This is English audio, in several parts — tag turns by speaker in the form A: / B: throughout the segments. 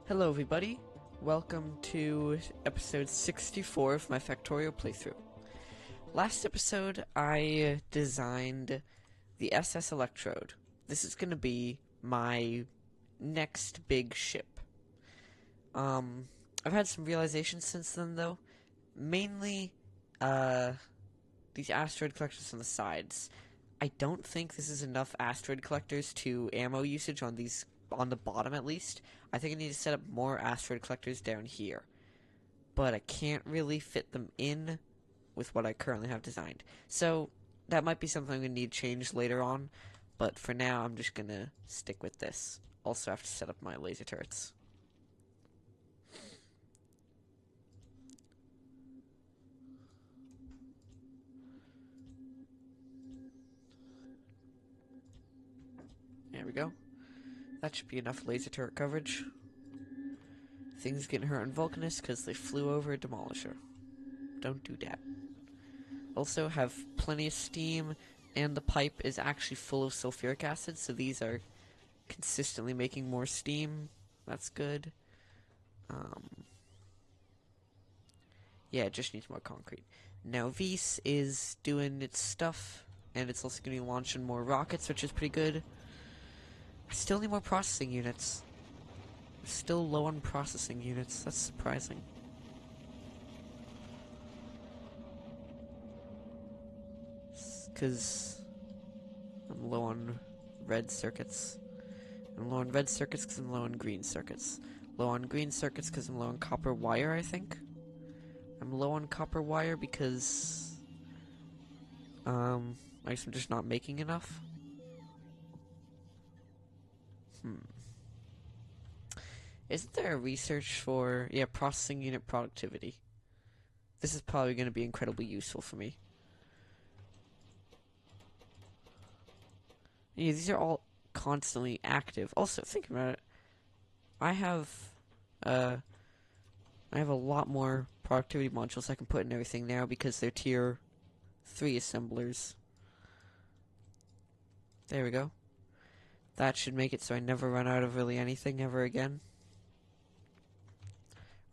A: Hello everybody, welcome to episode 64 of my Factorio playthrough. Last episode I designed the SS Electrode. This is going to be my next big ship. I've had some realizations since then though, mainly these asteroid collectors on the sides. I don't think this is enough asteroid collectors to ammo usage on the bottom at least. I think I need to set up more asteroid collectors down here. But I can't really fit them in with what I currently have designed. So that might be something I'm going to need to change later on. But for now, I'm just going to stick with this. Also have to set up my laser turrets. There we go. That should be enough laser turret coverage. Things getting hurt on Vulcanus because they flew over a demolisher. Don't do that. Also have plenty of steam, and the pipe is actually full of sulfuric acid, so these are consistently making more steam. That's good. Yeah, it just needs more concrete. Nauvis is doing its stuff, and it's also going to be launching more rockets, which is pretty good. I still need more processing units. I'm still low on processing units. That's surprising. Because I'm low on red circuits. I'm low on red circuits because I'm low on green circuits. Low on green circuits because I'm low on copper wire, I think. I'm low on copper wire because I guess I'm just not making enough. Isn't there a research for, processing unit productivity? This is probably going to be incredibly useful for me. Yeah, these are all constantly active. Also, think about it. I have a lot more productivity modules I can put in everything now because they're tier 3 assemblers. There we go. That should make it so I never run out of really anything ever again.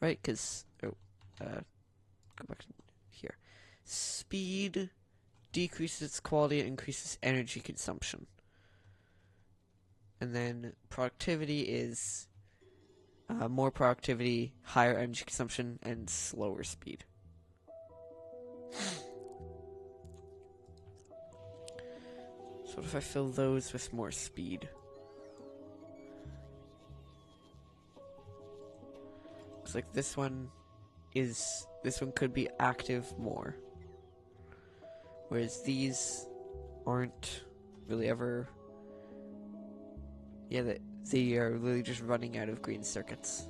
A: Right, because, go back to here. Speed decreases its quality and increases energy consumption. And then productivity is more productivity, higher energy consumption, and slower speed. So what if I fill those with more speed? Looks like this one could be active more. Whereas these aren't really ever. Yeah, they are really just running out of green circuits.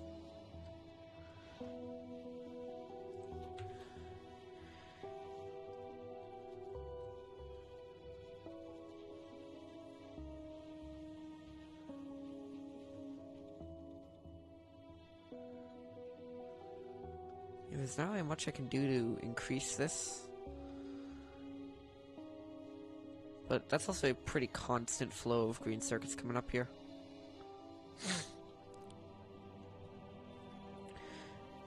A: Yeah, there's not really much I can do to increase this. But that's also a pretty constant flow of green circuits coming up here.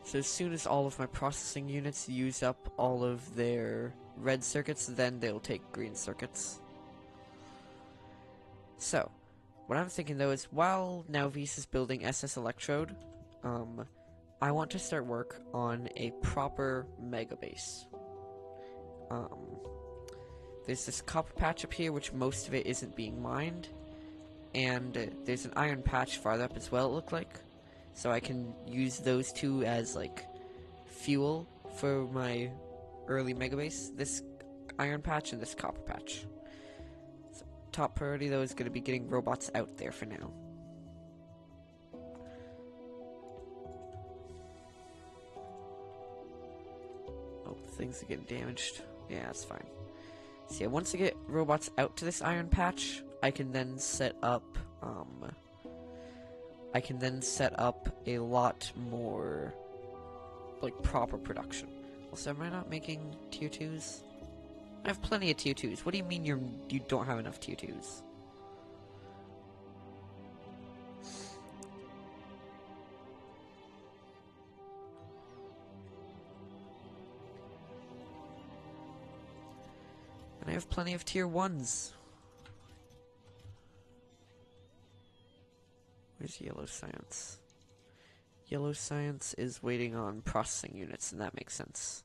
A: So as soon as all of my processing units use up all of their red circuits, then they'll take green circuits. So, what I'm thinking though is while Nauvis is building SS Electrode, I want to start work on a proper mega base. There's this copper patch up here, which most of it isn't being mined, and there's an iron patch farther up as well, it looked like. So I can use those two as, like, fuel for my early mega base. This iron patch and this copper patch. So top priority, though, is going to be getting robots out there for now. Oh, things are getting damaged. Yeah, that's fine. So yeah, once I get robots out to this iron patch, I can then set up, a lot more, like, proper production. Also, am I not making tier 2s? I have plenty of tier 2s. What do you mean you don't have enough tier 2s? have plenty of tier 1s. Where's yellow science? Yellow science is waiting on processing units, and that makes sense.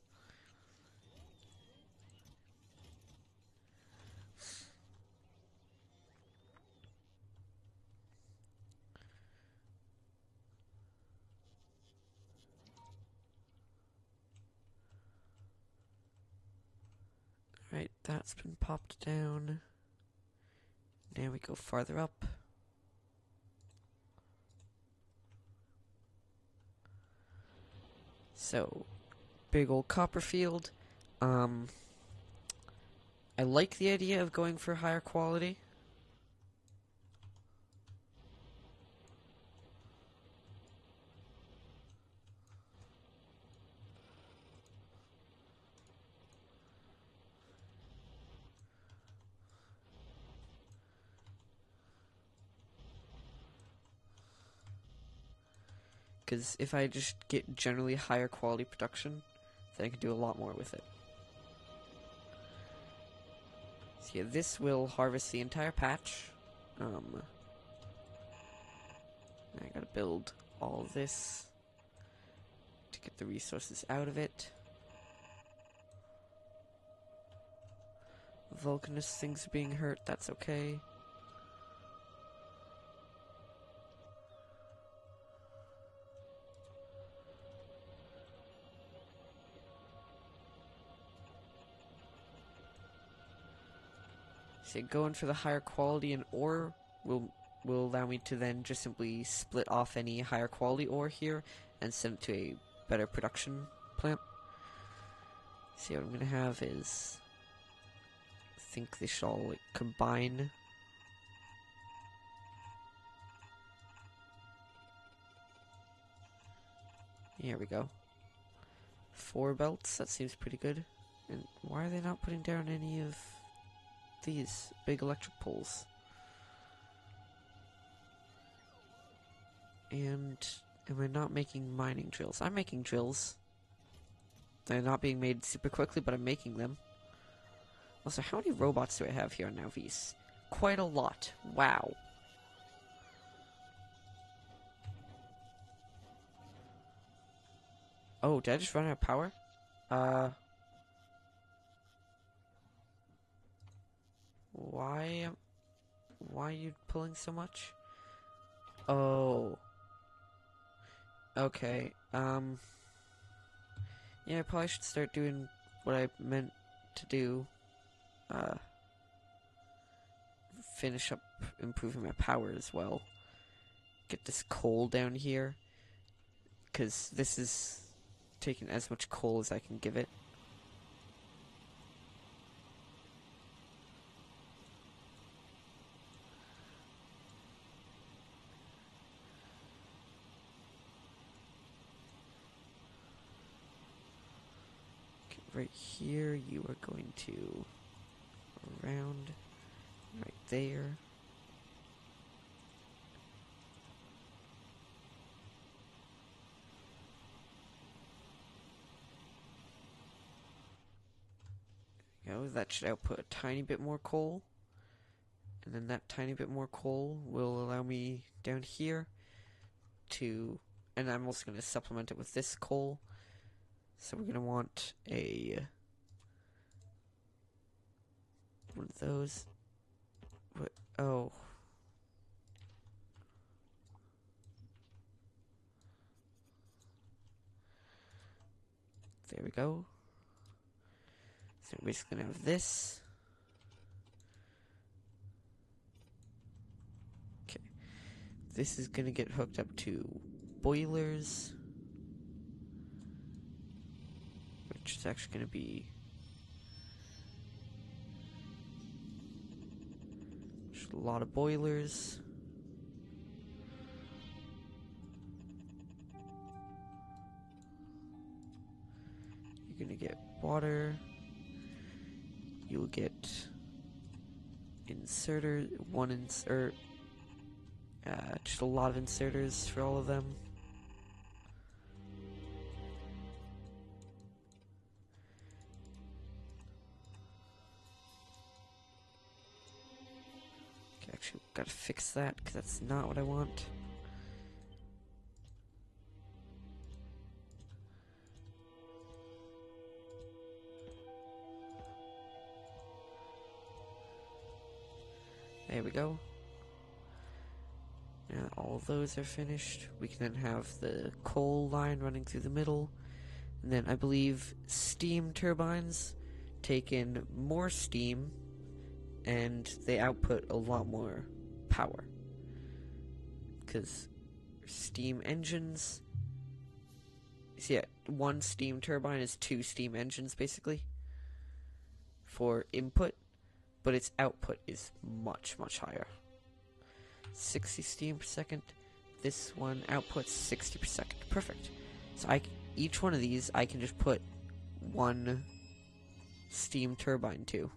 A: Right, that's been popped down. Now we go farther up. So, big old copper field. I like the idea of going for higher quality. Because if I just get generally higher quality production, then I can do a lot more with it. So yeah, this will harvest the entire patch. I gotta build all of this to get the resources out of it. Vulcanist things are being hurt, that's okay. So going for the higher quality in ore will allow me to then just simply split off any higher quality ore here and send it to a better production plant. See, what I'm gonna have is, I think they should all like combine. Here we go. 4 belts, that seems pretty good. And why are they not putting down any of these big electric poles? And am I not making mining drills? I'm making drills. They're not being made super quickly, but I'm making them. Also, how many robots do I have here on Nauvis? Quite a lot. Wow. Oh, did I just run out of power? Why are you pulling so much? Oh. Okay, yeah, I probably should start doing what I meant to do. Finish up improving my power as well. Get this coal down here, because this is taking as much coal as I can give it. Right here, you are going to around right there. That should output a tiny bit more coal, and then that tiny bit more coal will allow me down here to, and I'm also going to supplement it with this coal. So we're going to want one of those. What? Oh. There we go. So we're basically going to have this. Okay. This is going to get hooked up to boilers, which is actually going to be just a lot of boilers. You're going to get water. You'll get inserter, one insert, just a lot of inserters for all of them. Shoot, gotta fix that, because that's not what I want. There we go. Now that all of those are finished, we can then have the coal line running through the middle. And then I believe steam turbines take in more steam and they output a lot more power. Because steam engines... So yeah, one steam turbine is 2 steam engines basically for input, but its output is much, much higher. 60 steam per second. This one outputs 60 per second. Perfect. So each one of these I can just put one steam turbine to.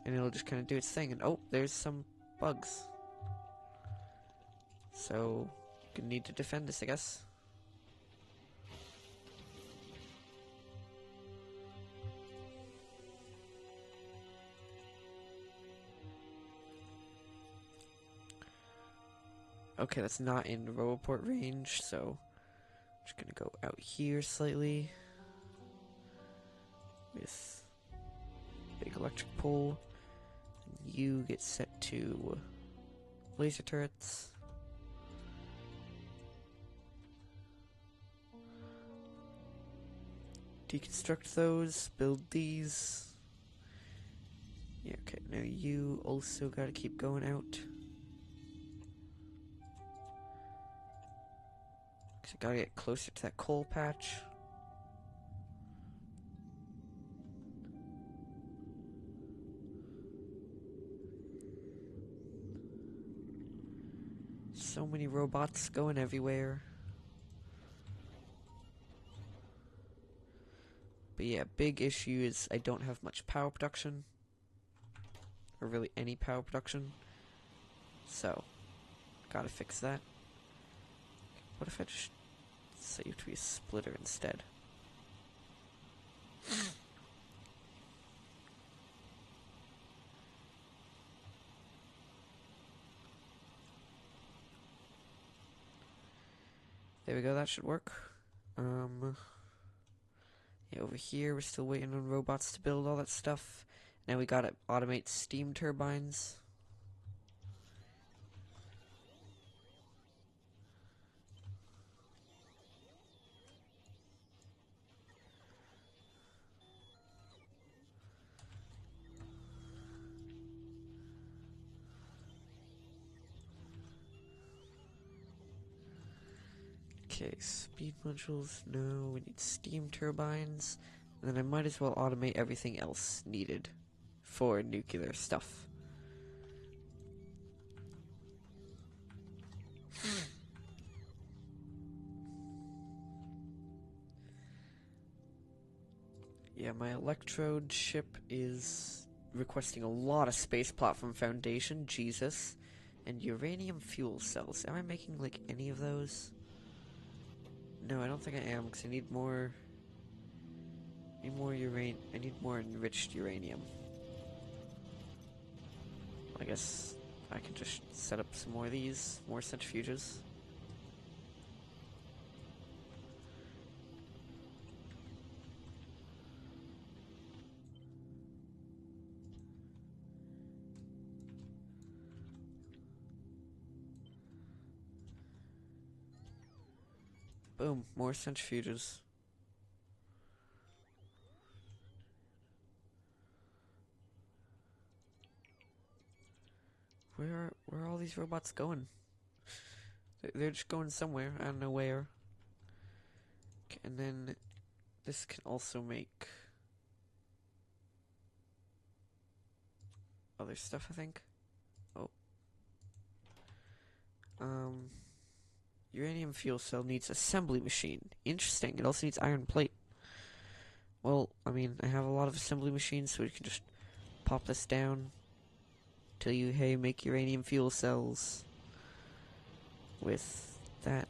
A: And it'll just kind of do its thing. And oh, there's some bugs. So, gonna need to defend this, I guess. Okay, that's not in Roboport range, so I'm just gonna go out here slightly with big electric pole. And you get set to laser turrets. Deconstruct those, build these. Yeah, okay, now you also gotta keep going out. Cause I gotta get closer to that coal patch. So many robots going everywhere. But yeah, big issue is I don't have much power production. Or really any power production. So, gotta fix that. What if I just save to be a splitter instead? There we go, that should work. Yeah, over here we're still waiting on robots to build all that stuff. Now we gotta automate steam turbines. Okay, speed modules, no, we need steam turbines. And then I might as well automate everything else needed for nuclear stuff. Yeah, my electrode ship is requesting a lot of space platform foundation, Jesus. And uranium fuel cells. Am I making, like, any of those? No, I don't think I am, because I need more... I need more enriched uranium. I guess I can just set up some more of these, more centrifuges. Boom, more centrifuges. Where are all these robots going? They're just going somewhere. I don't know where. Okay, and then this can also make other stuff, I think. Oh. Uranium fuel cell needs assembly machine. Interesting. It also needs iron plate. Well, I mean, I have a lot of assembly machines, so we can just pop this down. Tell you, hey, make uranium fuel cells with that.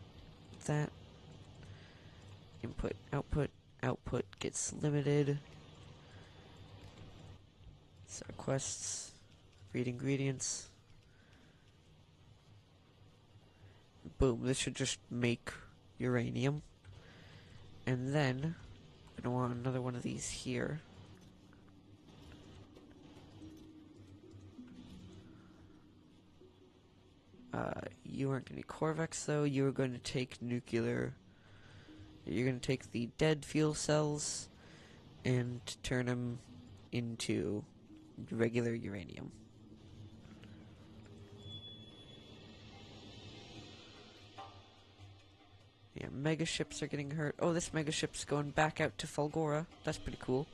A: Input, output gets limited. So quests, read ingredients. Boom, this should just make uranium. And then, I'm gonna want another one of these here. You aren't gonna be Corvex though, you're going to take nuclear. You're gonna take the dead fuel cells and turn them into regular uranium. Yeah, mega ships are getting hurt. Oh, this mega ship's going back out to Fulgora. That's pretty cool.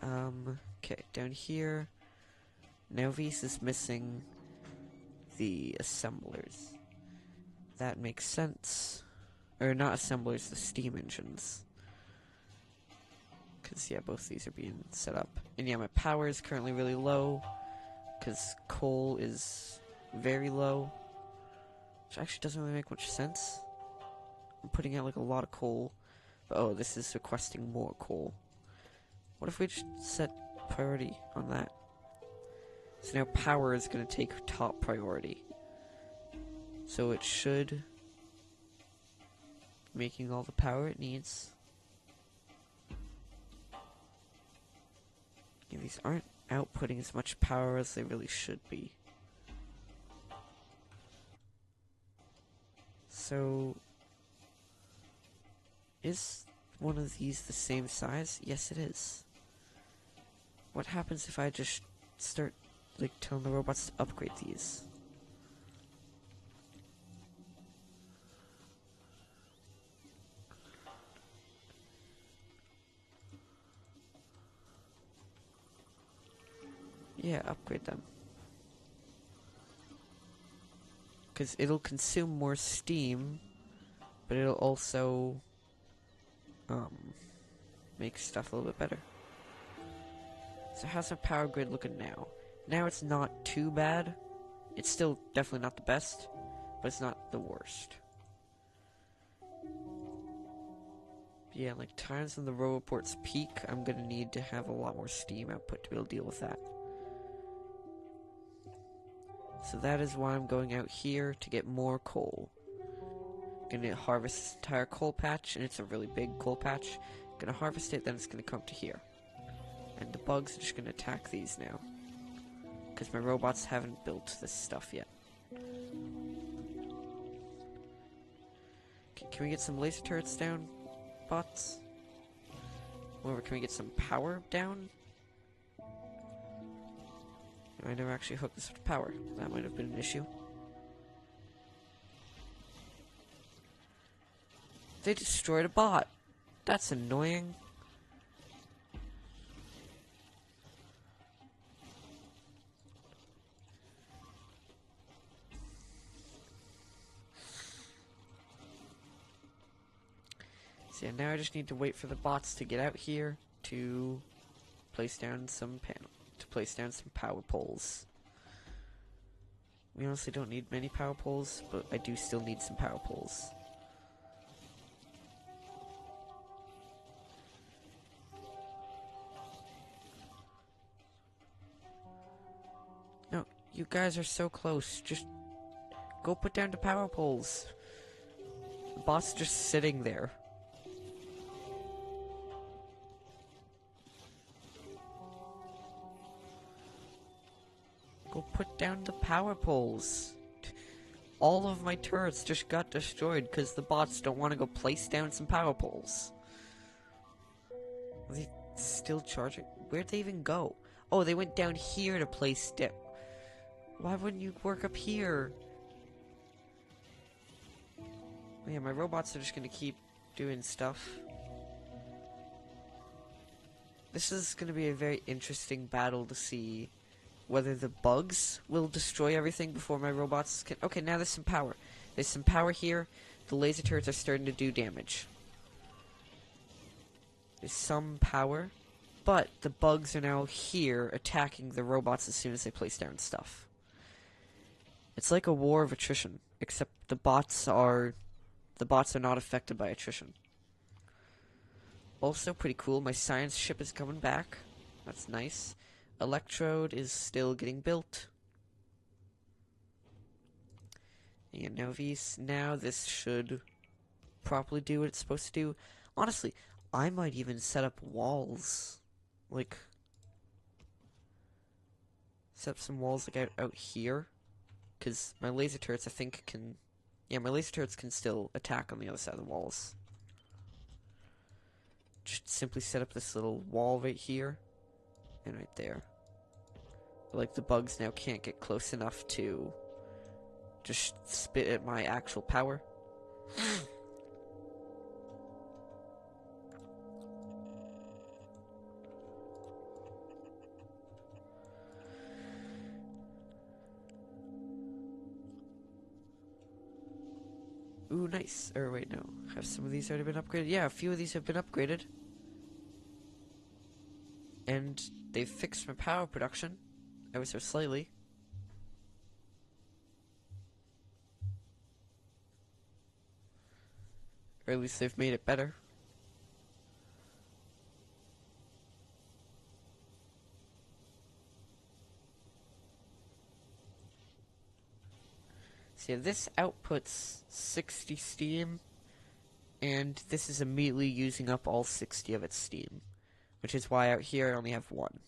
A: Okay, down here, Nauvis is missing the assemblers. That makes sense. Or not assemblers, the steam engines. Because, yeah, both these are being set up. And yeah, my power is currently really low. Because coal is very low. Which actually doesn't really make much sense. I'm putting out like a lot of coal. But oh, this is requesting more coal. What if we just set priority on that? So now power is going to take top priority. So it should be making all the power it needs. Yeah, these aren't outputting as much power as they really should be. So, is one of these the same size? Yes, it is. What happens if I just start, like, telling the robots to upgrade these? Yeah, upgrade them. Because it'll consume more steam, but it'll also make stuff a little bit better. So how's our power grid looking now? Now it's not too bad. It's still definitely not the best, but it's not the worst. Yeah, like times when the roboports peak, I'm gonna need to have a lot more steam output to be able to deal with that. So that is why I'm going out here to get more coal. Gonna harvest this entire coal patch, and it's a really big coal patch. Gonna harvest it, then it's gonna come to here. And the bugs are just gonna attack these now. Because my robots haven't built this stuff yet. Okay, can we get some laser turrets down, bots? Or can we get some power down? I never actually hooked this up to power. That might have been an issue. They destroyed a bot. That's annoying. So yeah, now I just need to wait for the bots to get out here to place down some power poles. We honestly don't need many power poles, but I do still need some power poles. No, you guys are so close. Just go put down the power poles. The bots are just sitting there. Go put down the power poles. All of my turrets just got destroyed because the bots don't want to go place down some power poles. Are they still charging? Where'd they even go? Oh, they went down here to place down. Why wouldn't you work up here? Oh, yeah, my robots are just gonna keep doing stuff. This is gonna be a very interesting battle to see whether the bugs will destroy everything before my robots can... Okay, now there's some power. There's some power here. The laser turrets are starting to do damage. There's some power, but the bugs are now here attacking the robots as soon as they place down stuff. It's like a war of attrition, except the bots are not affected by attrition. Also, pretty cool, my science ship is coming back. That's nice. Electrode is still getting built. And Nauvis, now this should properly do what it's supposed to do. Honestly, I might even set up walls. Like, set up some walls like out here. Because my laser turrets, I think, can... Yeah, my laser turrets can still attack on the other side of the walls. Just simply set up this little wall right here. And right there. Like, the bugs now can't get close enough to just spit at my actual power. Ooh, nice. Or wait, no. Have some of these already been upgraded? Yeah, a few of these have been upgraded. And they've fixed my power production, ever so slightly. Or at least they've made it better. So yeah, this outputs 60 steam, and this is immediately using up all 60 of its steam, which is why out here I only have 1.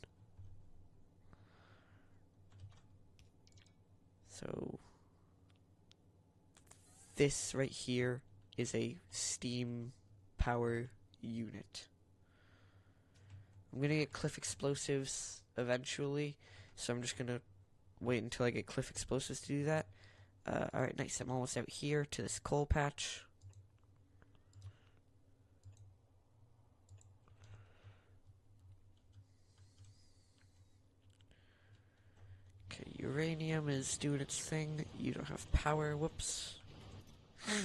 A: So this right here is a steam power unit. I'm gonna get cliff explosives eventually, so I'm just gonna wait until I get cliff explosives to do that. Alright, nice. I'm almost out here to this coal patch. Okay, uranium is doing its thing. You don't have power. Whoops. Okay,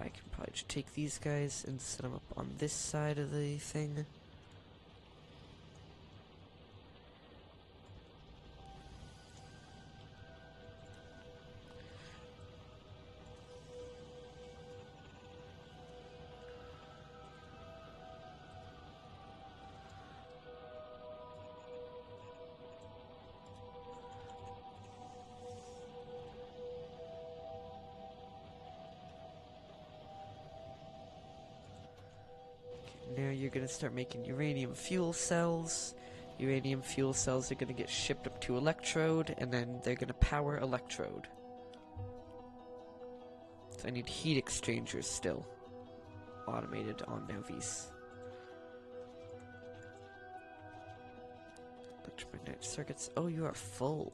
A: I can probably just take these guys and set them up on this side of the thing. Now you're gonna start making uranium fuel cells. Uranium fuel cells are gonna get shipped up to Electrode, and then they're gonna power Electrode. So I need heat exchangers still automated on Nauvis. Electromagnetic circuits. Oh, you are full.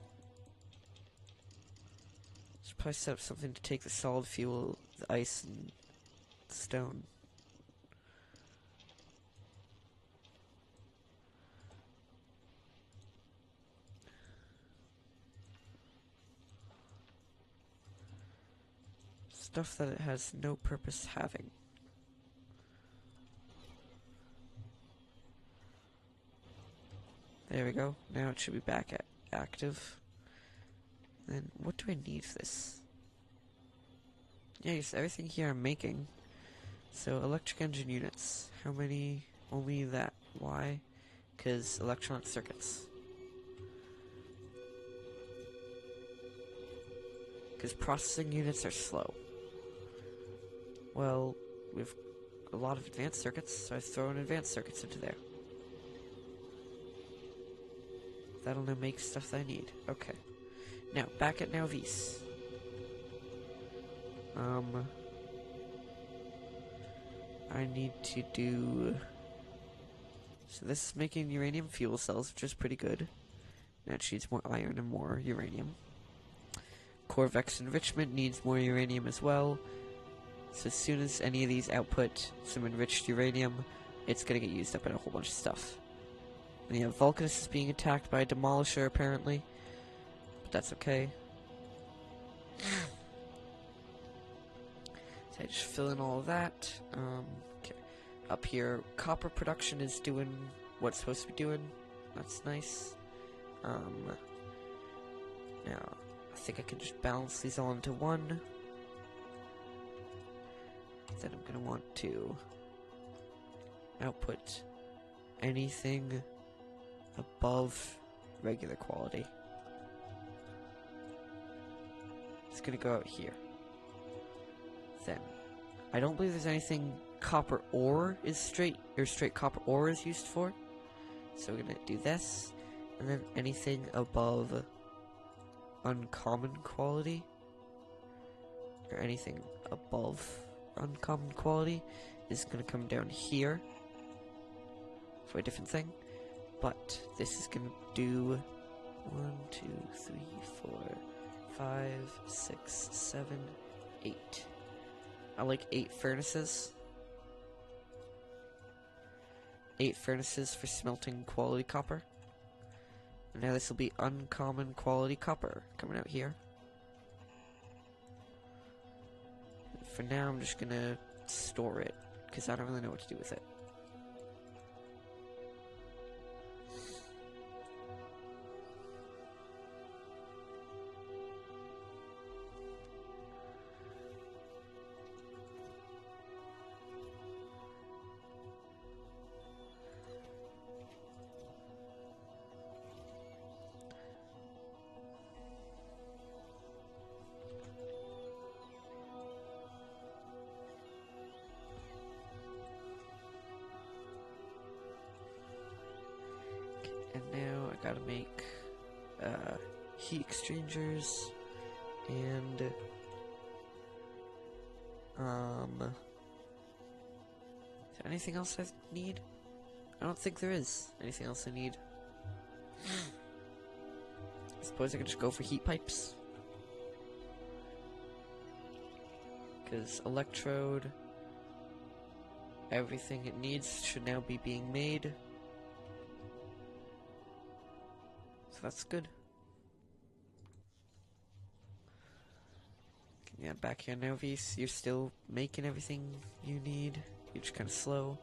A: Should probably set up something to take the solid fuel, the ice, and stone. Stuff that it has no purpose having. There we go. Now it should be back at active. Then what do I need for this? Yeah, yes, everything here I'm making. So electric engine units. How many? Only that. Why? Because electronic circuits. Because processing units are slow. Well, we've a lot of advanced circuits, so I throw in advanced circuits into there. That'll now make stuff that I need. Okay. Now, back at Nauvis. I need to do... So this is making uranium fuel cells, which is pretty good. Now it needs more iron and more uranium. Corvex enrichment needs more uranium as well. So as soon as any of these output some enriched uranium, it's gonna get used up in a whole bunch of stuff. And yeah, Vulcanus is being attacked by a Demolisher apparently. But that's okay. So I just fill in all of that. Okay. Up here, copper production is doing what it's supposed to be doing. That's nice. Now, I think I can just balance these all into one. Then I'm gonna want to output anything above regular quality. It's gonna go out here. Then, I don't believe there's anything copper ore is straight copper ore is used for. So we're gonna do this, and then anything above uncommon quality, or anything above uncommon quality, is gonna come down here for a different thing. But this is gonna do 1, 2, 3, 4, 5, 6, 7, 8. I like 8 furnaces. 8 furnaces for smelting quality copper. And now this will be uncommon quality copper coming out here. For now, I'm just gonna store it because I don't really know what to do with it. And now I gotta make heat exchangers and is there anything else I need? I don't think there is anything else I need. I suppose I could just go for heat pipes. Because electrode, everything it needs should now be being made. So that's good. Yeah, back here, Nauvis, you're still making everything you need. You're just kind of slow.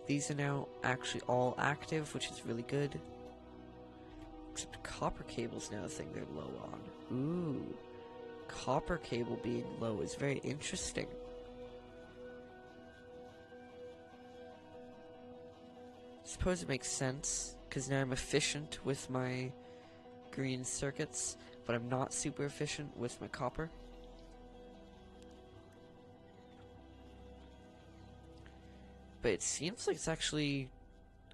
A: These are now actually all active, which is really good. Except copper cable's now the thing they're low on. Ooh. Copper cable being low is very interesting. I suppose it makes sense, because now I'm efficient with my green circuits, but I'm not super efficient with my copper. But it seems like it's actually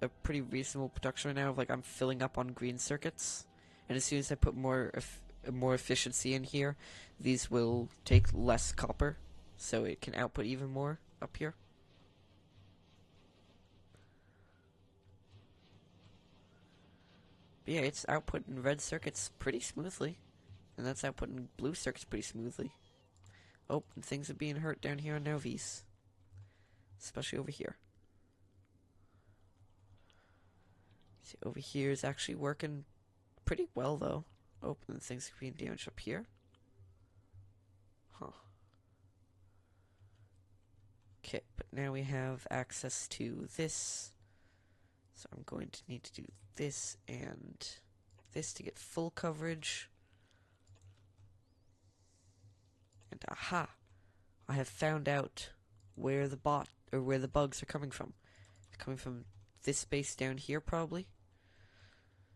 A: a pretty reasonable production right now. Like, I'm filling up on green circuits, and as soon as I put more efficiency in here, these will take less copper, so it can output even more up here. But yeah, it's outputting red circuits pretty smoothly, and that's outputting blue circuits pretty smoothly. Oh, and things are being hurt down here on Nauvis, especially over here. See, over here is actually working pretty well, though. Oh, and things are being damaged up here. Huh. Okay, but now we have access to this. So I'm going to need to do this and this to get full coverage. And aha! I have found out where the bugs are coming from. They're coming from this space down here, probably.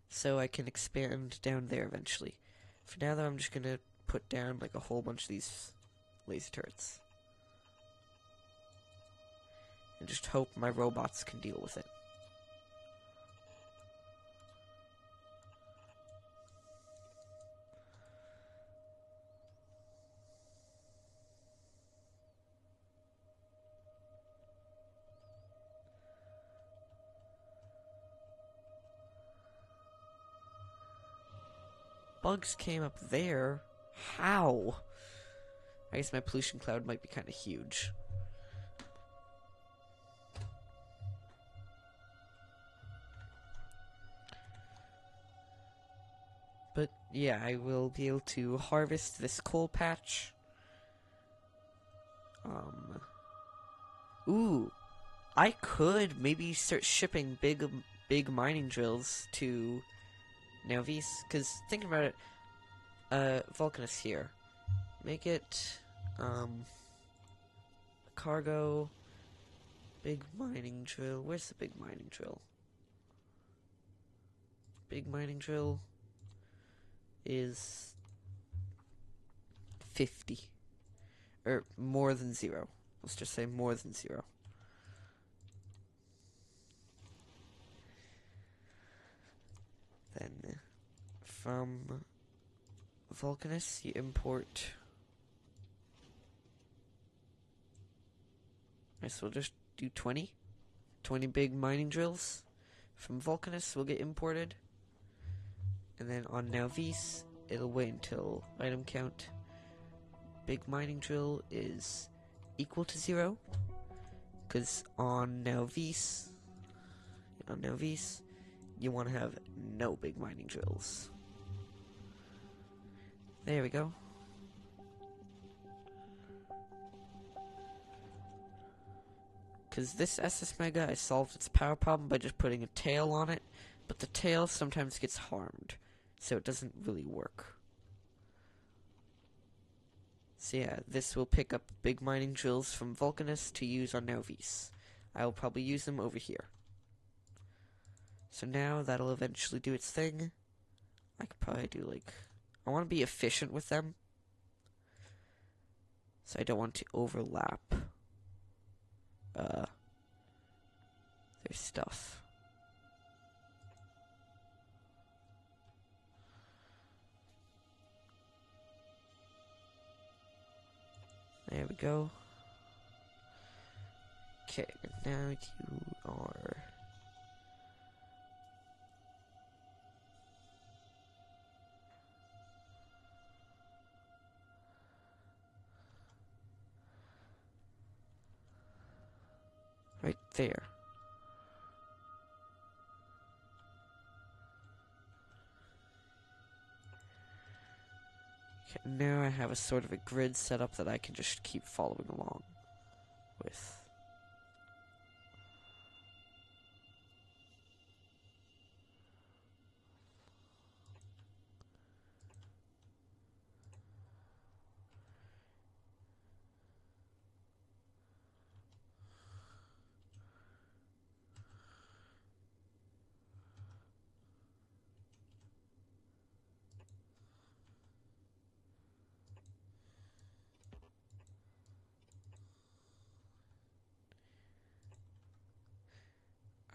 A: So I can expand down there eventually. For now, though, I'm just gonna put down like a whole bunch of these laser turrets. And just hope my robots can deal with it. Bugs came up there? How? I guess my pollution cloud might be kind of huge. But yeah, I will be able to harvest this coal patch. Ooh, I could maybe start shipping big mining drills to Nauvis, because thinking about it, Vulcanus here. Make it, cargo. Big mining drill. Where's the big mining drill? Big mining drill is 50. Or more than 0. Let's just say more than 0. Then from Vulcanus you import. I guess we'll just do 20. 20 big mining drills from Vulcanus will get imported. And then on Nauvis, it'll wait until item count big mining drill is equal to 0. Because on Nauvis, you want to have no big mining drills. There we go. Because this SS Mega, I solved its power problem by just putting a tail on it, but the tail sometimes gets harmed, so it doesn't really work. So yeah, this will pick up big mining drills from Vulcanus to use on Nauvis. I will probably use them over here. So now that'll eventually do its thing. I could probably do like... I want to be efficient with them. So I don't want to overlap their stuff. There we go. Okay, now you are... right there. Okay, now I have a sort of a grid set up that I can just keep following along with.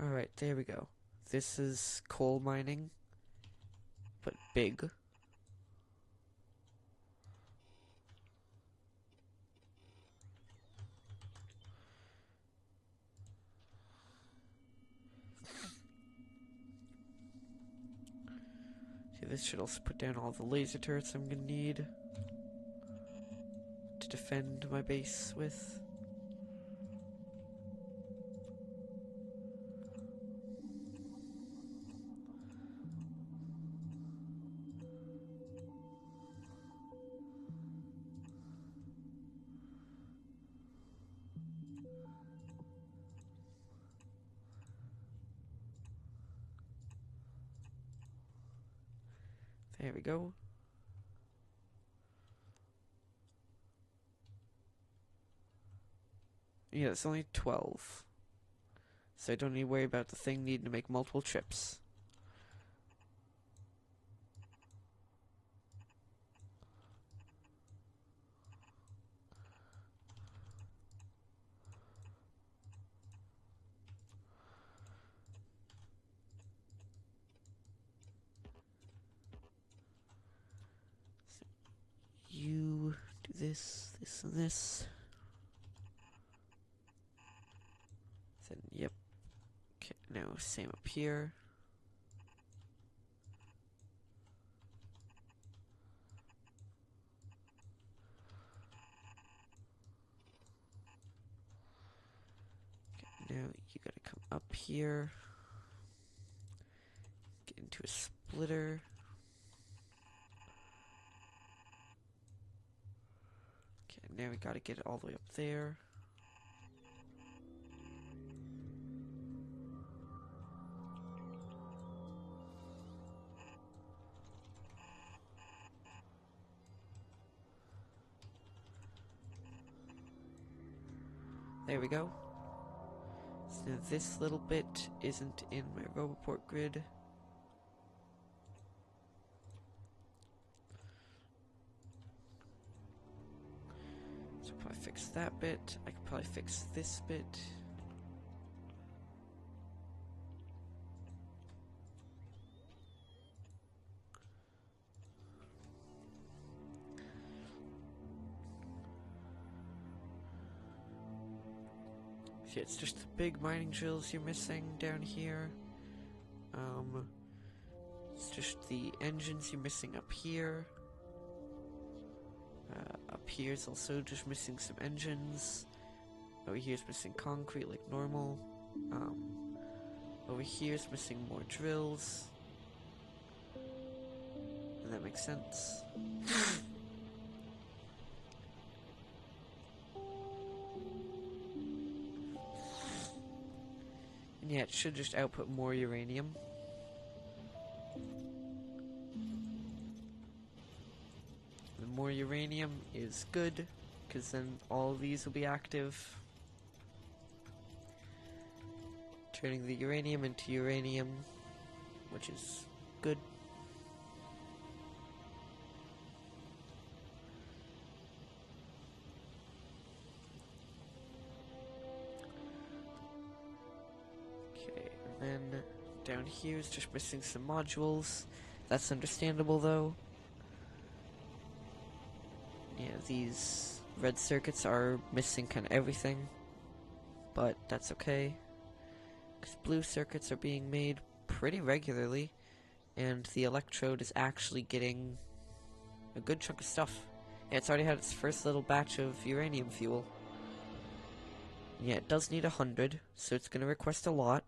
A: Alright, there we go. This is coal mining, but big. Okay, this should also put down all the laser turrets I'm gonna need to defend my base with. There we go. Yeah, it's only 12. So I don't need to worry about the thing needing to make multiple trips. So you do this, this, and this. Then, yep. Okay, now same up here. Okay, now you gotta come up here. Get into a splitter. Okay, now we gotta get it all the way up there. There we go. So now this little bit isn't in my Roboport grid. So I'll probably fix that bit. I could probably fix this bit. Yeah, it's just the big mining drills you're missing down here. It's just the engines you're missing up here. Up here is also just missing some engines. Over here is missing concrete like normal. Over here is missing more drills. And that makes sense. And yeah, it should just output more uranium. The more uranium is good, because then all of these will be active. Turning the uranium into uranium, which is good. Okay, and then down here is just missing some modules. That's understandable though. Yeah, these red circuits are missing kind of everything, but that's okay. Because blue circuits are being made pretty regularly, and the electrode is actually getting a good chunk of stuff. Yeah, it's already had its first little batch of uranium fuel. Yeah, it does need 100, so it's going to request a lot.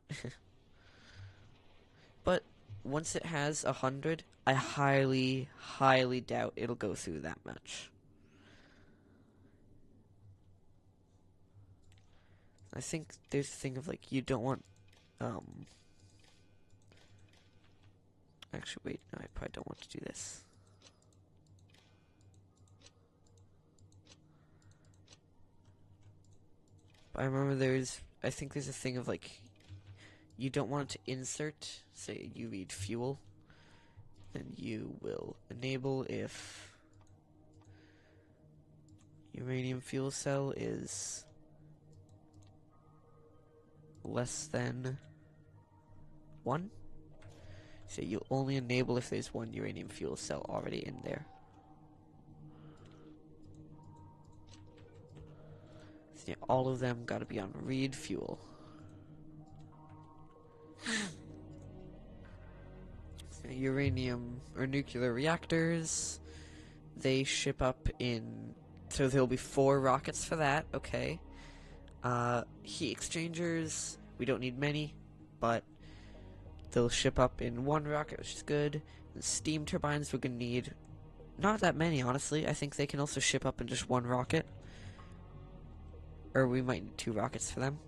A: But once it has 100, I highly, highly doubt it'll go through that much. I think there's a thing of like, you don't want, actually wait, no, I probably don't want to do this. But I remember I think there's a thing of like, you don't want to insert, say you read fuel, then you will enable if uranium fuel cell is less than 1. So you only enable if there's 1 uranium fuel cell already in there. So yeah, all of them gotta be on read fuel. So uranium or nuclear reactors, they ship up in, so there'll be 4 rockets for that, okay. Heat exchangers, we don't need many, but they'll ship up in 1 rocket, which is good. And steam turbines, we're gonna need not that many, honestly. I think they can also ship up in just 1 rocket. Or we might need 2 rockets for them.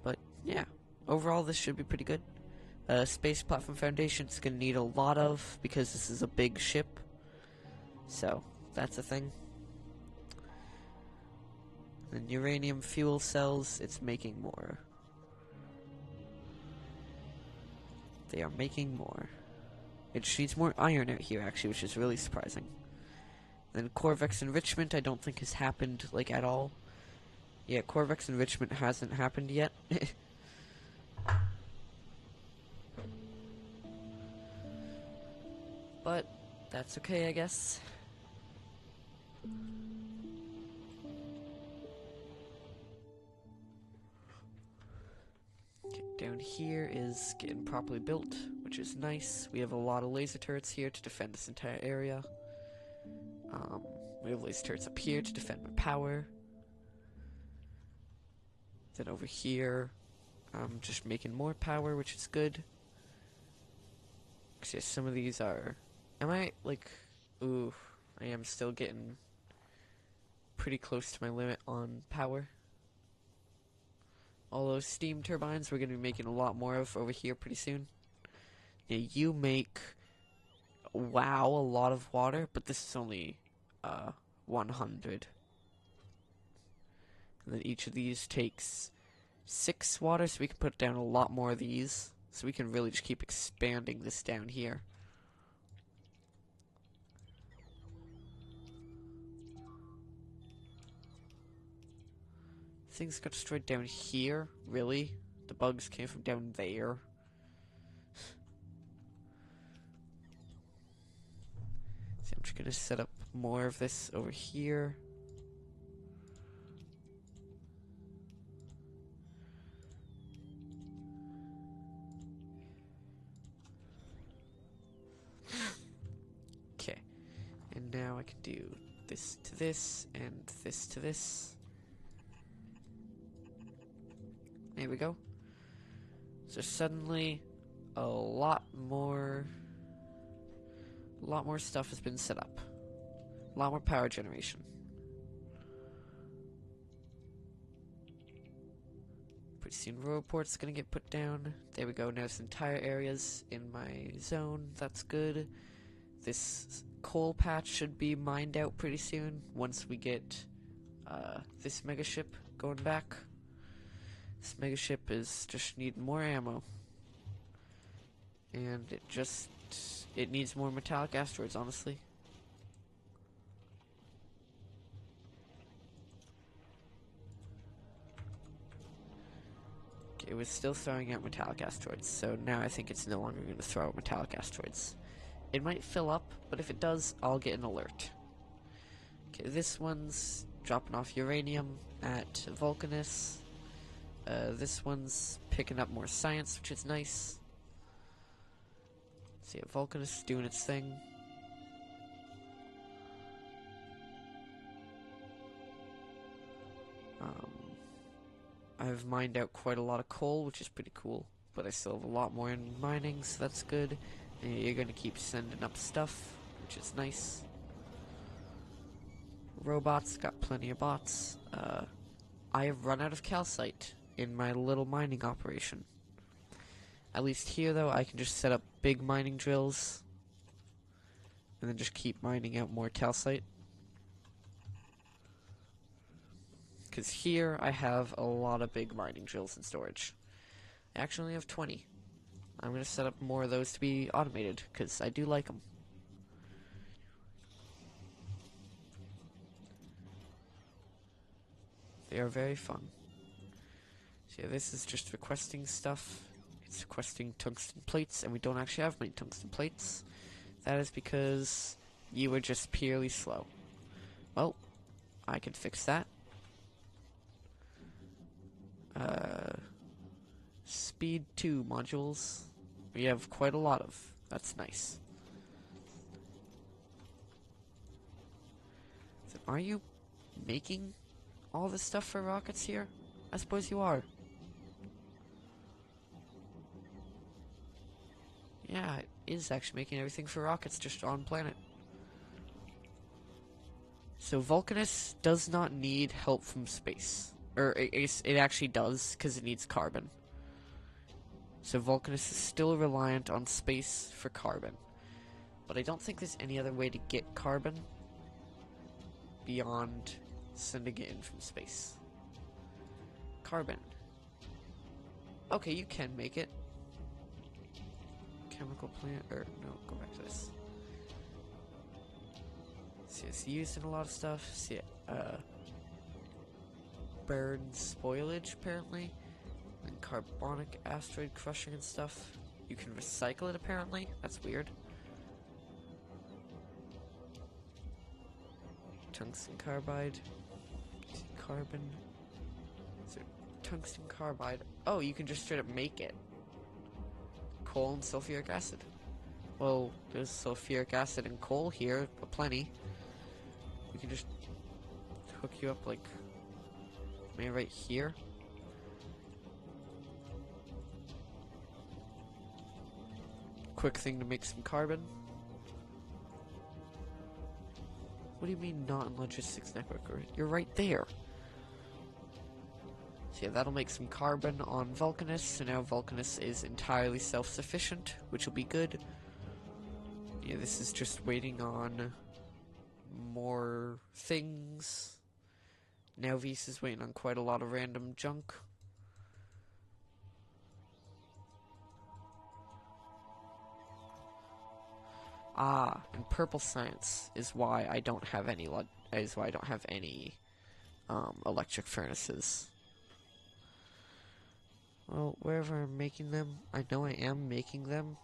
A: But, yeah. Overall, this should be pretty good. Space Platform Foundation is gonna need a lot of, because this is a big ship. So, that's a thing. And uranium fuel cells, it's making more. They are making more. It just needs more iron out here, actually, which is really surprising. Then Corvex enrichment, I don't think has happened, like, at all. Yeah, Corvex enrichment hasn't happened yet. But, that's okay, I guess. Okay, down here is getting properly built, which is nice. We have a lot of laser turrets here to defend this entire area. We have laser turrets up here to defend my power. Then over here, I'm just making more power, which is good. Because yeah, some of these are... Am I, like... Ooh, I am still getting pretty close to my limit on power. All those steam turbines we're going to be making a lot more of over here pretty soon. Yeah, you make... Wow, a lot of water, but this is only 100. And then each of these takes 6 water, so we can put down a lot more of these. So we can really just keep expanding this down here. Things got destroyed down here? Really? The bugs came from down there? So I'm just gonna set up more of this over here. Okay. And now I can do this to this and this to this. There we go. So suddenly a lot more stuff has been set up. A lot more power generation. Pretty soon Roport's gonna get put down. There we go, now this entire area's in my zone. That's good. This coal patch should be mined out pretty soon once we get this megaship going back. This megaship is just needing more ammo. And it needs more metallic asteroids, honestly. Okay, it was still throwing out metallic asteroids, so now I think it's no longer going to throw out metallic asteroids. It might fill up, but if it does, I'll get an alert. Okay, this one's dropping off uranium at Vulcanus. This one's picking up more science, which is nice. See, so yeah, Vulcanus is doing its thing. I've mined out quite a lot of coal, which is pretty cool, but I still have a lot more in mining, so that's good. And you're gonna keep sending up stuff, which is nice. Robots, got plenty of bots. I have run out of calcite in my little mining operation. At least here, though, I can just set up big mining drills and then just keep mining out more calcite. Because here I have a lot of big mining drills in storage. I actually only have 20. I'm going to set up more of those to be automated, because I do like them. They are very fun. So yeah, this is just requesting stuff. It's requesting tungsten plates, and we don't actually have many tungsten plates. That is because you were just purely slow. Well, I can fix that. Speed 2 modules. We have quite a lot of. That's nice. So are you making all this stuff for rockets here? I suppose you are. Yeah, it is actually making everything for rockets just on planet. So Vulcanus does not need help from space. Or it actually does, because it needs carbon. So Vulcanus is still reliant on space for carbon. But I don't think there's any other way to get carbon beyond sending it in from space. Carbon. Okay, you can make it. Chemical plant, or no, go back to this. See, it's used in a lot of stuff. See, burn spoilage, apparently. And carbonic asteroid crushing and stuff. You can recycle it, apparently. That's weird. Tungsten carbide. Carbon. So, tungsten carbide. Oh, you can just straight up make it. Coal and sulfuric acid. Well, there's sulfuric acid and coal here, but plenty. We can just hook you up, like, maybe right here. Quick thing to make some carbon. What do you mean not in logistics network? You're right there. So yeah, that'll make some carbon on Vulcanus, so now Vulcanus is entirely self-sufficient, which will be good. Yeah, this is just waiting on more things. Nauvis is waiting on quite a lot of random junk. And purple science is why I don't have any electric furnaces. Well, wherever I'm making them, I know I am making them.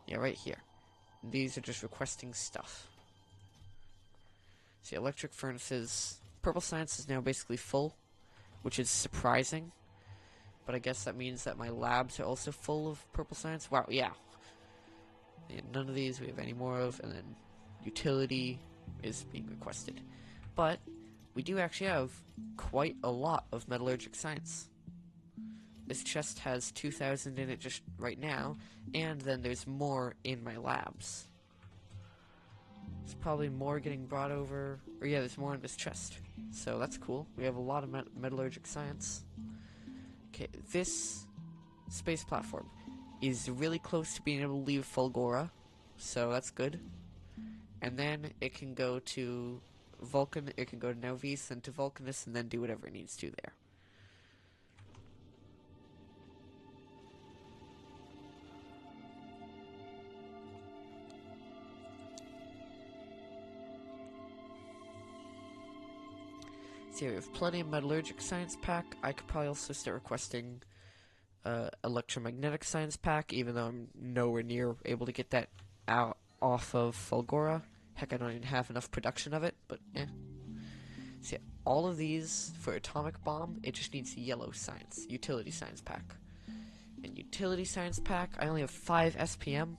A: Yeah, right here. These are just requesting stuff. See, electric furnaces. Purple science is now basically full, which is surprising. But I guess that means that my labs are also full of purple science. Wow, yeah. None of these we have any more of, and then utility is being requested. But we do actually have quite a lot of metallurgic science. This chest has 2,000 in it just right now, and then there's more in my labs. There's probably more getting brought over, or yeah, there's more in this chest. So that's cool. We have a lot of metallurgic science. Okay, this space platform is really close to being able to leave Fulgora, so that's good. And then it can go to Vulcan, it can go to Nauvis, then to Vulcanus, and then do whatever it needs to there. So we have plenty of metallurgic science pack. I could probably also start requesting electromagnetic science pack, even though I'm nowhere near able to get that out off of Fulgora. Heck, I don't even have enough production of it, but eh. See, all of these for atomic bomb, it just needs yellow science, utility science pack. And utility science pack, I only have 5 SPM,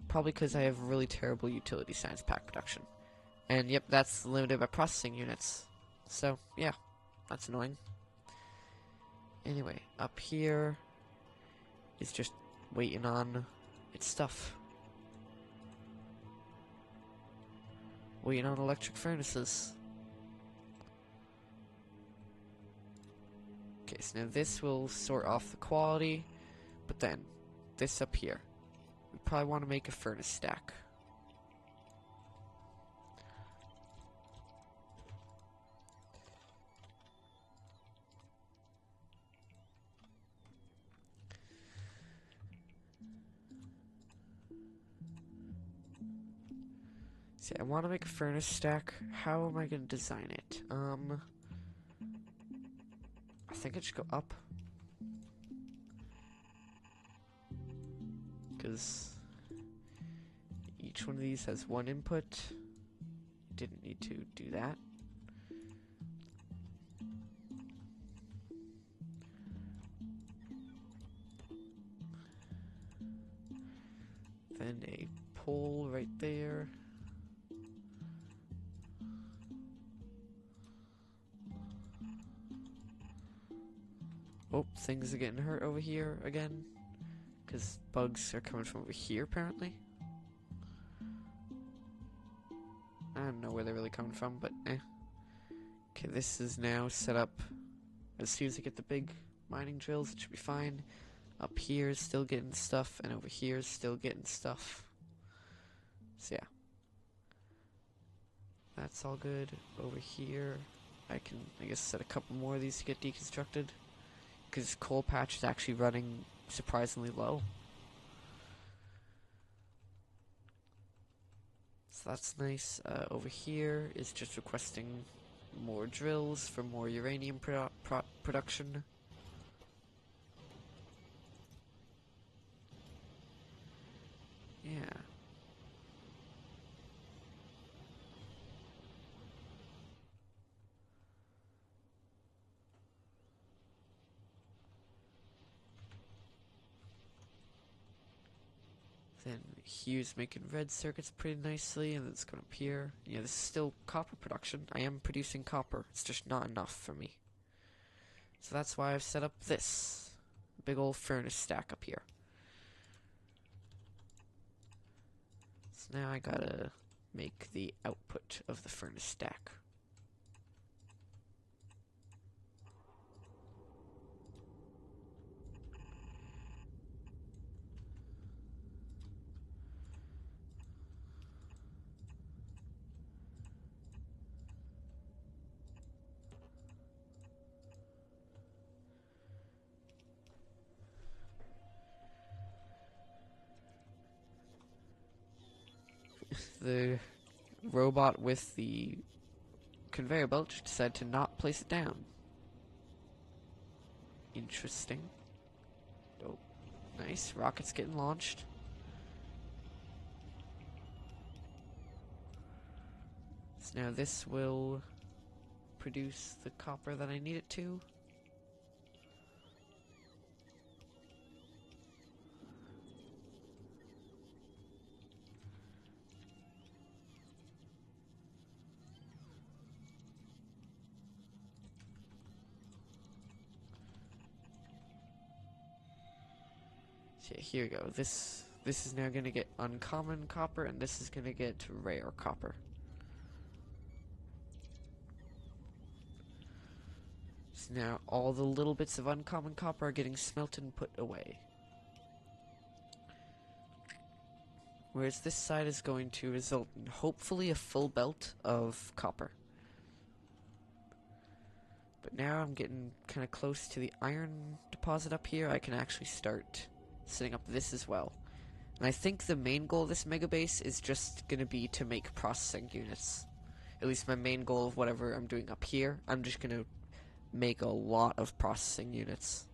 A: probably because I have really terrible utility science pack production. And yep, that's limited by processing units. So, yeah, that's annoying. Anyway, up here is just waiting on its stuff. Waiting on electric furnaces. Okay, so now this will sort off the quality, but then this up here. We probably want to make a furnace stack. See, I want to make a furnace stack. How am I going to design it? I think it should go up. Because each one of these has one input. Didn't need to do that. Then a pole right there. Oh, things are getting hurt over here again. Because bugs are coming from over here, apparently. I don't know where they're really coming from, but eh. Okay, this is now set up. As soon as I get the big mining drills, it should be fine. Up here is still getting stuff, and over here is still getting stuff. So yeah. That's all good. Over here, I can, I guess, set a couple more of these to get deconstructed. Because coal patch is actually running surprisingly low. So that's nice. Over here is just requesting more drills for more uranium production. Yeah. Then Hugh's making red circuits pretty nicely, and it's going up here. Yeah, this is still copper production. I am producing copper. It's just not enough for me. So that's why I've set up this big old furnace stack up here. So now I gotta make the output of the furnace stack. the robot with the conveyor belt decided to not place it down. Interesting. Oh, nice. Rocket's getting launched. So now this will produce the copper that I need it to. So yeah, here we go. This is now going to get uncommon copper, and this is going to get rare copper. So now all the little bits of uncommon copper are getting smelted and put away. Whereas this side is going to result in hopefully a full belt of copper. But now I'm getting kind of close to the iron deposit up here. I can actually start setting up this as well. And I think the main goal of this mega base is just going to be to make processing units. At least my main goal of whatever I'm doing up here, I'm just going to make a lot of processing units.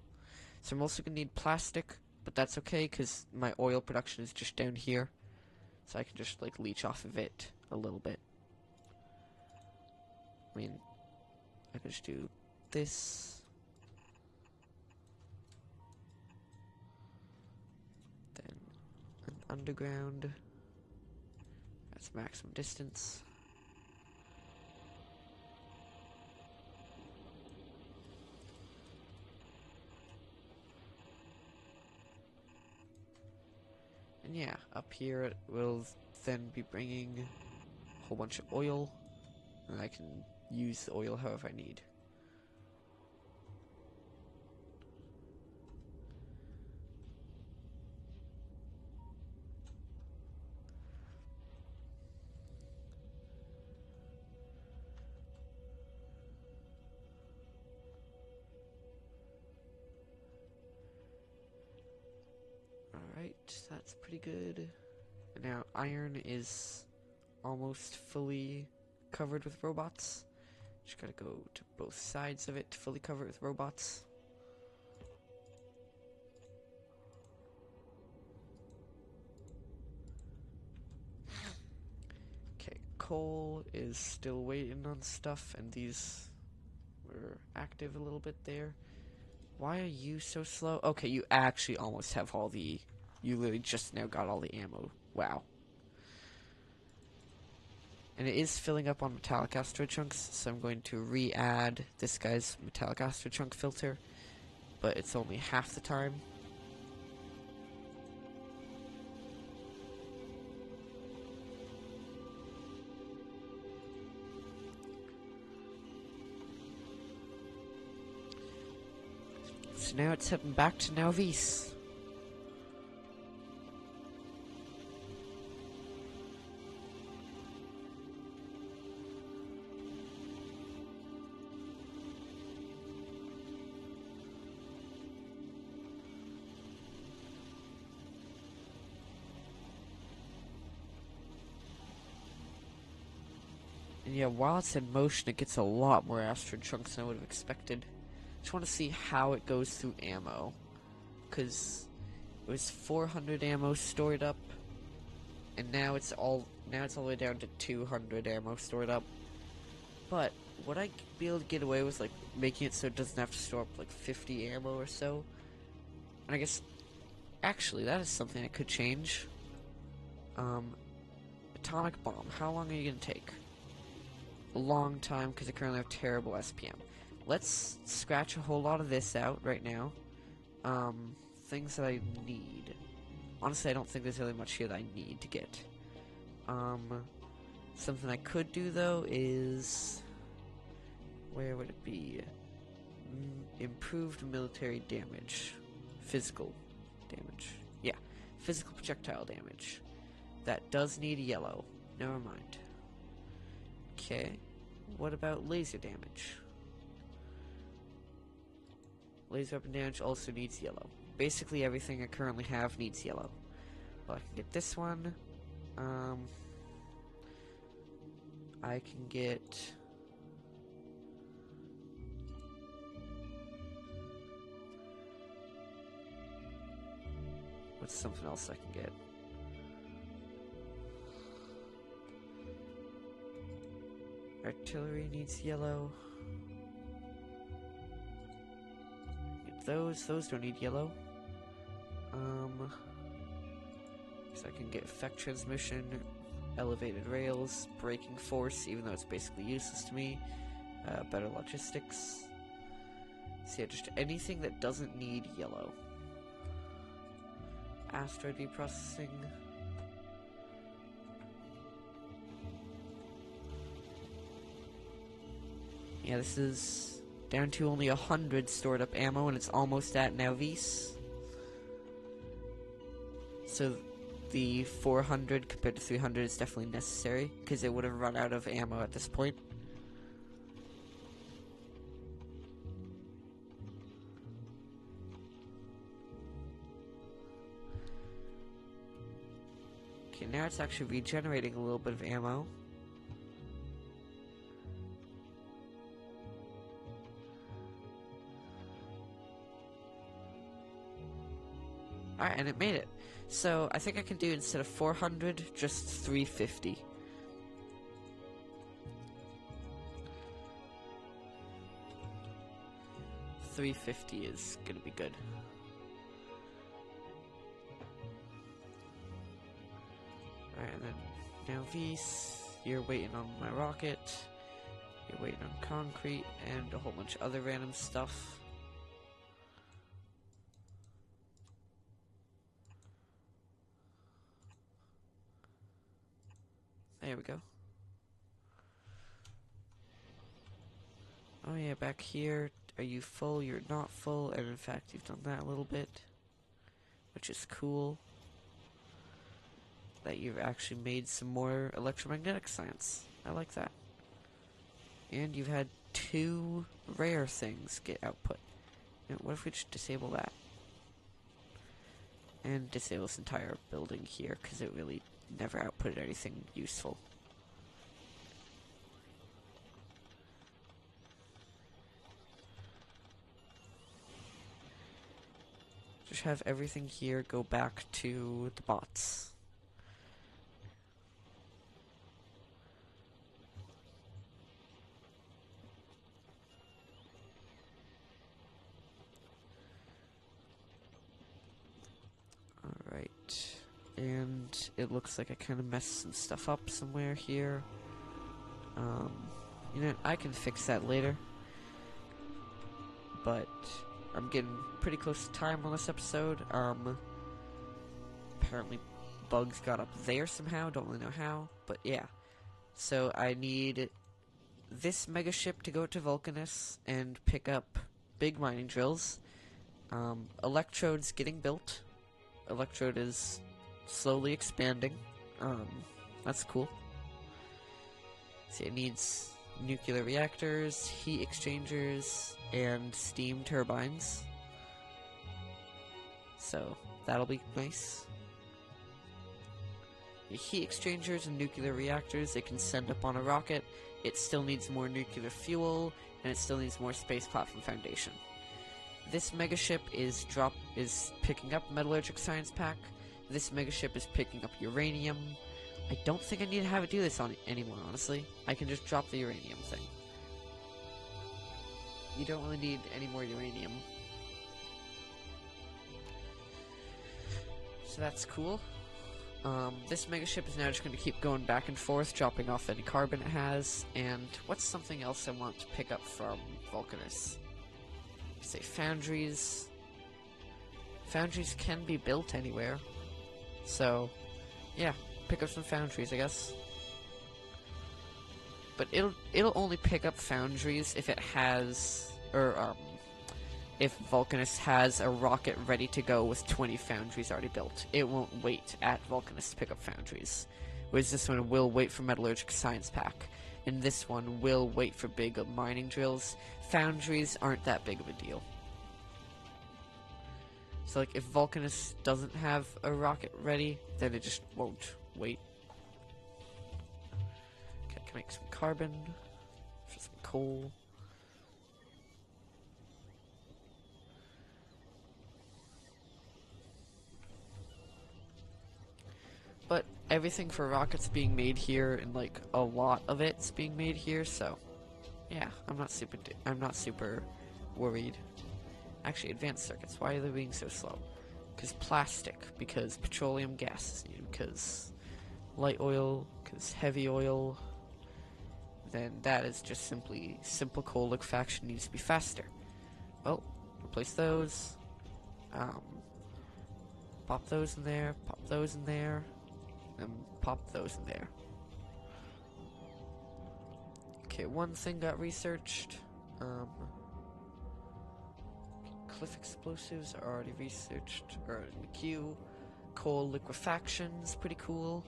A: So I'm also going to need plastic, but that's okay because my oil production is just down here. So I can just like leech off of it a little bit. I mean, I can just do this. Then an underground. That's maximum distance. And yeah, up here it will then be bringing a whole bunch of oil, and I can use the oil however I need. Alright, that's pretty good. And now iron is almost fully covered with robots. Just gotta go to both sides of it to fully cover it with robots. Okay, coal is still waiting on stuff, and these were active a little bit there. Why are you so slow? Okay, you actually almost have all the... You literally just now got all the ammo. Wow. And it is filling up on metallic asteroid chunks, so I'm going to re-add this guy's metallic asteroid chunk filter, but it's only half the time. So now it's heading back to Nauvis. And yeah, while it's in motion, it gets a lot more asteroid chunks than I would have expected. Just want to see how it goes through ammo, because it was 400 ammo stored up, and now it's all the way down to 200 ammo stored up. But would I be able to get away with like making it so it doesn't have to store up like 50 ammo or so? And I guess actually that is something I could change. Atomic bomb. How long are you gonna take? A long time because I currently have terrible SPM. Let's scratch a whole lot of this out right now. Things that I need. Honestly, I don't think there's really much here that I need to get. Something I could do though is... Where would it be? Improved military damage. Physical damage. Yeah, physical projectile damage. That does need yellow. Never mind. Okay, what about laser damage? Laser weapon damage also needs yellow. Basically everything I currently have needs yellow. Well, I can get this one. I can get... What's something else I can get? Artillery needs yellow. Get those don't need yellow. So I can get effect transmission, elevated rails, braking force, even though it's basically useless to me. Better logistics. So yeah, just anything that doesn't need yellow. Asteroid reprocessing. Yeah, this is down to only 100 stored up ammo, and it's almost at Nauvis. So the 400 compared to 300 is definitely necessary, because it would have run out of ammo at this point. Okay, now it's actually regenerating a little bit of ammo. Alright, and it made it. So, I think I can do, instead of 400, just 350. $350 is gonna be good. Alright, and then Nauvis, you're waiting on my rocket. You're waiting on concrete and a whole bunch of other random stuff. There we go. Oh yeah, back here, are you full? You're not full, and in fact you've done that a little bit, which is cool. That you've actually made some more electromagnetic science. I like that. And you've had 2 rare things get output. And what if we just disable that? And disable this entire building here, because it really never outputted anything useful. Just have everything here go back to the bots. Alright, and it looks like I kind of messed some stuff up somewhere here. You know, I can fix that later. But I'm getting pretty close to time on this episode. Apparently bugs got up there somehow, don't really know how, but yeah. So I need this mega ship to go to Vulcanus and pick up big mining drills. Electrode's getting built. Electrode is slowly expanding. That's cool. See, it needs nuclear reactors, heat exchangers, and steam turbines. So, that'll be nice. The heat exchangers and nuclear reactors, it can send up on a rocket. It still needs more nuclear fuel, and it still needs more space platform foundation. This megaship is picking up metallurgic science pack. This megaship is picking up uranium. I don't think I need to have it do this anymore, honestly. I can just drop the uranium thing. You don't really need any more uranium. So that's cool. This megaship is now just going to keep going back and forth, dropping off any carbon it has. And what's something else I want to pick up from Vulcanus? Say foundries. Foundries can be built anywhere. So, yeah, pick up some foundries, I guess. But it'll only pick up foundries if it has, if Vulcanus has a rocket ready to go with 20 foundries already built. It won't wait at Vulcanus to pick up foundries. Whereas this one will wait for metallurgic science pack. And this one will wait for big mining drills. Foundries aren't that big of a deal. So like if Vulcanus doesn't have a rocket ready, then it just won't wait. Okay, can make some carbon for some coal. But everything for rockets being made here, and like a lot of it's being made here, so yeah, I'm not super worried. Actually, advanced circuits, why are they being so slow? Because plastic, because petroleum gas is needed, because light oil, because heavy oil. Then that is just simple coal liquefaction needs to be faster. Well, replace those. Pop those in there, pop those in there, and pop those in there. Okay, one thing got researched. Cliff explosives are already researched, or in the queue. Coal liquefaction's pretty cool.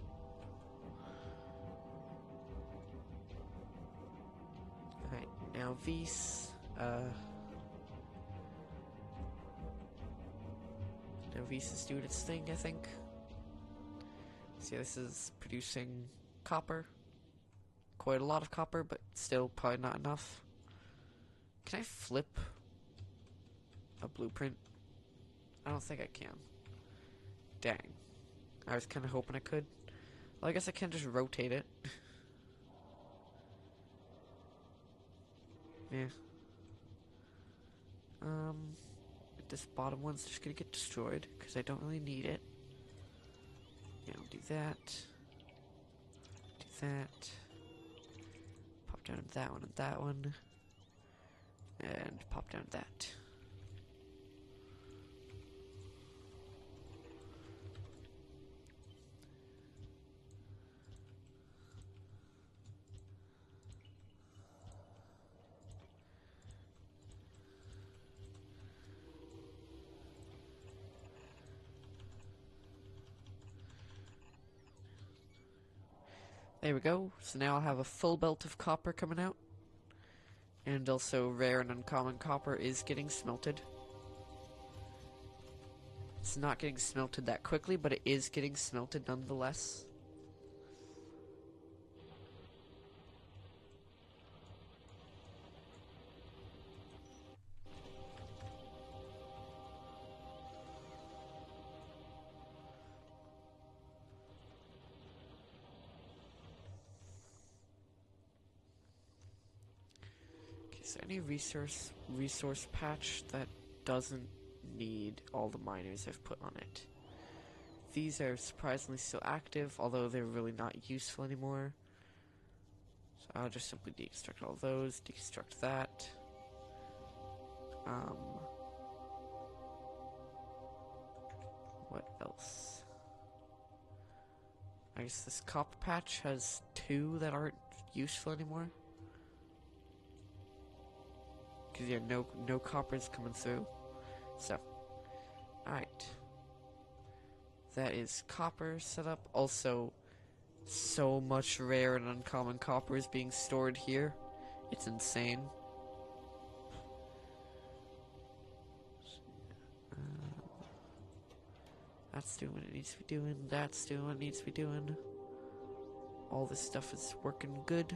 A: Alright, Nauvis. Nauvis is doing its thing, I think. See, this is producing copper. Quite a lot of copper, but still probably not enough. Can I flip a blueprint? I don't think I can. Dang. I was kind of hoping I could. Well, I guess I can just rotate it. Yeah. This bottom one's just gonna get destroyed, because I don't really need it. Yeah, I'll do that. Do that. Pop down that one and that one. And pop down that. There we go. So now I'll have a full belt of copper coming out. And also rare and uncommon copper is getting smelted. It's not getting smelted that quickly, but it is getting smelted nonetheless. Is there any resource patch that doesn't need all the miners I've put on it? These are surprisingly still active, although they're really not useful anymore. So I'll just simply deconstruct all those, deconstruct that. What else? I guess this copper patch has 2 that aren't useful anymore. Because yeah, no copper is coming through. So, alright. That is copper set up. Also, so much rare and uncommon copper is being stored here. It's insane. That's doing what it needs to be doing. That's doing what it needs to be doing. All this stuff is working good.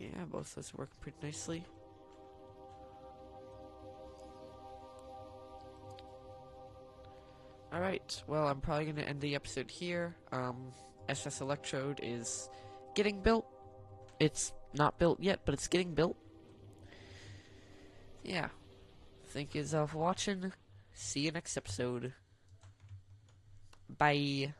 A: Yeah, both those work pretty nicely. Alright, well, I'm probably going to end the episode here. SS Electrode is getting built. It's not built yet, but it's getting built. Yeah. Thank you all for watching. See you next episode. Bye.